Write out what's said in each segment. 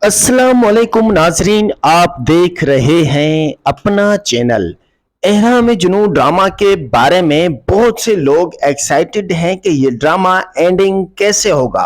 अस्सलाम वालेकुम नाजरीन, आप देख रहे हैं अपना चैनल एहराम जुनून ड्रामा के बारे में। बहुत से लोग एक्साइटेड हैं कि ये ड्रामा एंडिंग कैसे होगा।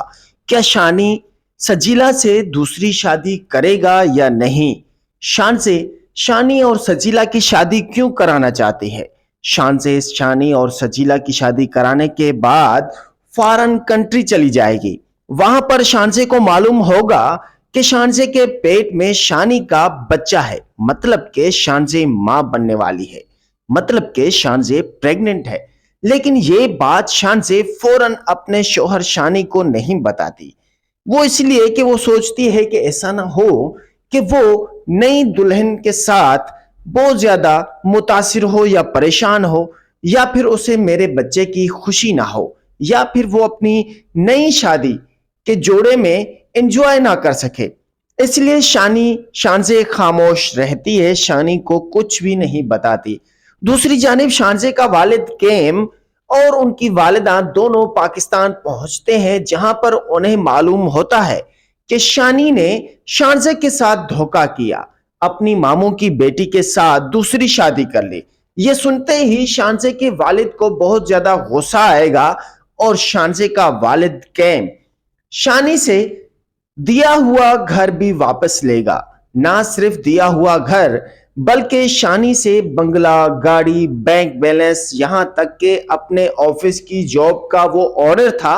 क्या शानी सजीला से दूसरी शादी करेगा या नहीं? शान से शानी और सजीला की शादी क्यों कराना चाहती है? शान से शानी और सजीला की शादी कराने के बाद फॉरेन कंट्री चली जाएगी। वहां पर शानसे को मालूम होगा कि शानसे के पेट में शानी का बच्चा है, मतलब के शानसे मां बनने वाली है, मतलब के शानसे प्रेग्नेंट है। लेकिन ये बात शानसे फौरन अपने शोहर शानी को नहीं बताती। वो इसलिए कि वो सोचती है कि ऐसा ना हो कि वो नई दुल्हन के साथ बहुत ज्यादा मुतासिर हो या परेशान हो, या फिर उसे मेरे बच्चे की खुशी ना हो, या फिर वो अपनी नई शादी के जोड़े में एंजॉय ना कर सके। इसलिए शानी शान से खामोश रहती है, शानी को कुछ भी नहीं बताती। दूसरी जानिब शानजे का वालिद केम और उनकी वालिदा दोनों पाकिस्तान पहुंचते हैं, जहां पर उन्हें मालूम होता है कि शानी ने शानजे के साथ धोखा किया, अपनी मामू की बेटी के साथ दूसरी शादी कर ली। ये सुनते ही शानजे के वालिद को बहुत ज्यादा गुस्सा आएगा और शानजे का वालिद केम शानी से दिया हुआ घर भी वापस लेगा। ना सिर्फ दिया हुआ घर, बल्कि शानी से बंगला, गाड़ी, बैंक बैलेंस, यहां तक के अपने ऑफिस की जॉब का वो ऑर्डर था,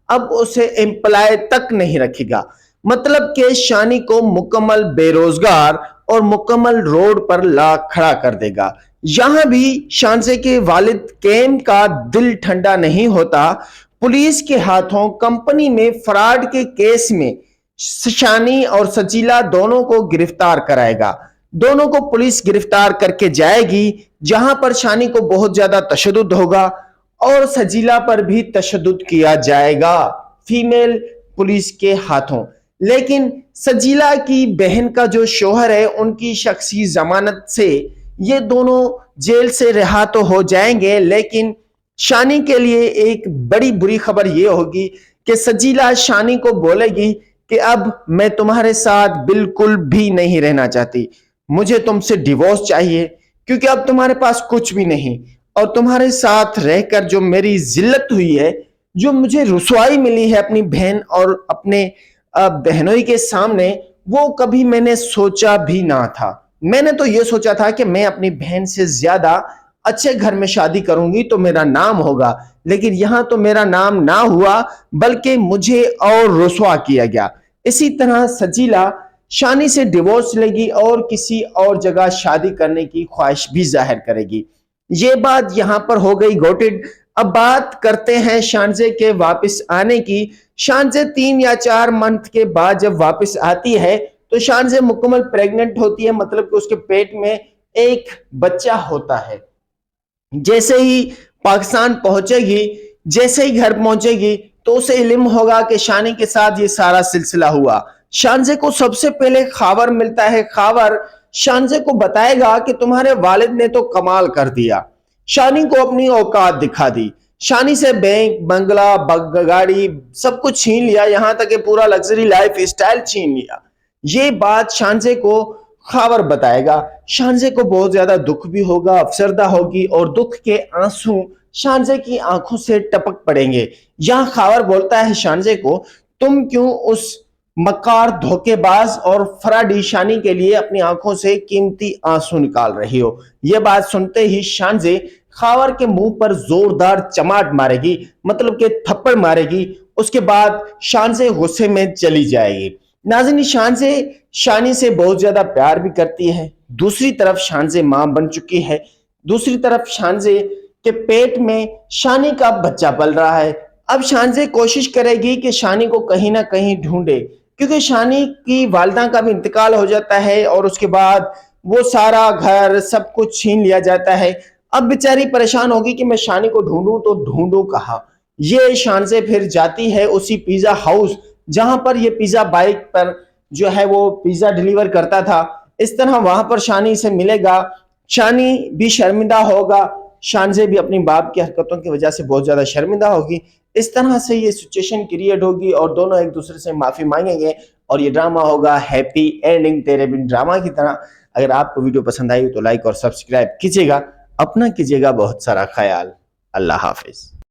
अब उसे एम्प्लॉय तक नहीं रखेगा। मतलब कि शानी को मुकम्मल बेरोजगार और मुकम्मल रोड पर ला खड़ा कर देगा। यहां भी शानसे के वालिद केम का दिल ठंडा नहीं होता। पुलिस के हाथों कंपनी में फ्रॉड के केस में शानी और सजीला दोनों को गिरफ्तार कराएगा। दोनों को पुलिस गिरफ्तार करके जाएगी, जहां पर शानी को बहुत ज्यादा तशद्दुद होगा और सजीला पर भी तशद्दुद किया जाएगा फीमेल पुलिस के हाथों। लेकिन सजीला की बहन का जो शोहर है, उनकी शख्सी जमानत से ये दोनों जेल से रिहा तो हो जाएंगे। लेकिन शानी के लिए एक बड़ी बुरी खबर ये होगी कि सजीला शानी को बोलेगी कि अब मैं तुम्हारे साथ बिल्कुल भी नहीं रहना चाहती, मुझे तुमसे डिवोर्स चाहिए, क्योंकि अब तुम्हारे पास कुछ भी नहीं, और तुम्हारे साथ रहकर जो मेरी जिल्लत हुई है, जो मुझे रुसवाई मिली है अपनी बहन और अपने बहनोई के सामने, वो कभी मैंने सोचा भी ना था। मैंने तो ये सोचा था कि मैं अपनी बहन से ज्यादा अच्छे घर में शादी करूंगी तो मेरा नाम होगा, लेकिन यहां तो मेरा नाम ना हुआ, बल्कि मुझे और रुसवा किया गया। इसी तरह सजीला शानी से डिवोर्स लेगी और किसी और जगह शादी करने की ख्वाहिश भी जाहिर करेगी। ये बात यहां पर हो गई गोटेड। अब बात करते हैं शानजे के वापस आने की। शानजे 3 या 4 मंथ के बाद जब वापस आती है तो शानजे मुकम्मल प्रेग्नेंट होती है, मतलब कि उसके पेट में एक बच्चा होता है। जैसे ही पाकिस्तान पहुंचेगी, जैसे ही घर पहुंचेगी, तो उसे इल्म होगा कि शानी के साथ ये सारा सिलसिला हुआ। शानजे को सबसे पहले खबर मिलता है। खबर शानजे को बताएगा कि तुम्हारे वालिद ने तो कमाल कर दिया, शानी को अपनी औकात दिखा दी, शानी से बैंक, बंगला, गाड़ी सब कुछ छीन लिया, यहां तक कि पूरा लग्जरी लाइफ स्टाइल छीन लिया। ये बात शानजे को खबर बताएगा। शानजे को बहुत ज्यादा दुख भी होगा, अफसरदा होगी, और दुख के आंसू शानजे की आंखों से टपक पड़ेंगे। यहां खबर बोलता है शानजे को, तुम क्यों उस मकार, धोखेबाज और फराडी शानी के लिए अपनी आंखों से कीमती आंसू निकाल रही हो। यह बात सुनते ही शानजे खबर के मुंह पर जोरदार चमाट मारेगी, मतलब कि थप्पड़ मारेगी। उसके बाद शानजे गुस्से में चली जाएगी। नाज़रीन, शानजे शानी से बहुत ज्यादा प्यार भी करती है। दूसरी तरफ शानजे मां बन चुकी है। दूसरी तरफ शानजे के पेट में शानी का बच्चा पल रहा है। अब शानजे कोशिश करेगी कि शानी को कहीं ना कहीं ढूंढे, क्योंकि शानी की वालिदा का भी इंतकाल हो जाता है और उसके बाद वो सारा घर सब कुछ छीन लिया जाता है। अब बेचारी परेशान होगी कि मैं शानी को ढूंढूं तो ढूंढूं कहां। ये शानजे फिर जाती है उसी पिज्जा हाउस जहां पर ये पिज्जा बाइक पर जो है वो पिज्जा डिलीवर करता था। इस तरह वहां पर शानी से मिलेगा। शानी भी शर्मिंदा होगा, शानजे भी अपनी बाप की हरकतों की वजह से बहुत ज्यादा शर्मिंदा होगी। اس طرح سے یہ سچویشن کریٹ ہوگی اور دونوں ایک دوسرے سے معافی مانگیں گے اور یہ ڈرامہ ہوگا ہیپی اینڈنگ تیرے بن ڈرامہ کی طرح۔ اگر آپ کو ویڈیو پسند آئی تو لائک اور سبسکرائب کیجیے گا، اپنا کیجیے گا بہت سارا خیال۔ اللہ حافظ۔